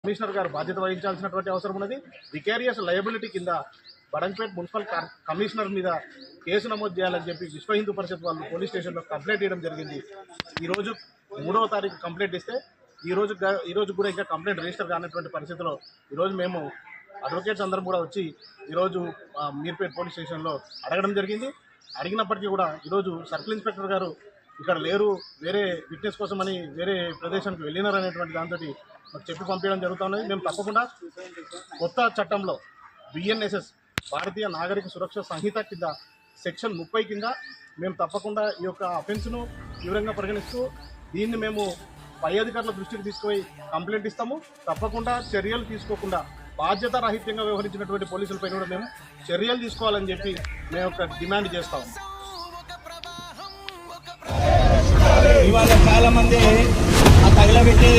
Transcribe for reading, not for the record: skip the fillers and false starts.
Commissioner గారు బాధ్యత వహించాల్సినటువంటి అవసరం ఉన్నది. వికేరియస్ లయబిలిటీ కింద బడంగపేట్ మున్సిపల్ కమిషనర్ మీద కేసు నమోదు చేయాలని చెప్పి విశ్వ హిందూ పరిషత్ వాళ్ళు పోలీస్ స్టేషన్లో కంప్లైంట్ ఇవ్వడం జరిగింది. ఈరోజు 3వ తారీఖు కంప్లైంట్ ఇస్తే ఈ రోజు కూడా ఇంకా కంప్లైంట్ రిజిస్టర్ కానటువంటి పరిస్థితిలో ఈరోజు మేము అడ్వకేట్స్ అందరం కూడా వచ్చి ఈరోజు మీర్పేట్ పోలీస్ స్టేషన్లో అడగడం జరిగింది. అడిగినప్పటికీ కూడా ఈరోజు సర్కిల్ ఇన్స్పెక్టర్ గారు ఇక్కడ లేరు, వేరే విట్నెస్ కోసమని వేరే ప్రదేశానికి వెళ్ళినారు అనేటువంటి దాంతో మాకు చెప్పి పంపించడం జరుగుతున్నది. మేము తప్పకుండా కొత్త చట్టంలో బిఎన్ఎస్ఎస్ భారతీయ నాగరిక సురక్ష సంహిత కింద సెక్షన్ 30 కింద మేము తప్పకుండా ఈ యొక్క అఫెన్స్ను తీవ్రంగా పరిగణిస్తూ దీన్ని మేము పై అధికారుల దృష్టికి తీసుకుపోయి కంప్లైంట్ ఇస్తాము. తప్పకుండా చర్యలు తీసుకోకుండా బాధ్యత రాహిత్యంగా వ్యవహరించినటువంటి పోలీసులపై కూడా మేము చర్యలు తీసుకోవాలని చెప్పి మేము ఒక డిమాండ్ చేస్తాము. ఇవాళ చాలా మంది తగలబెట్టి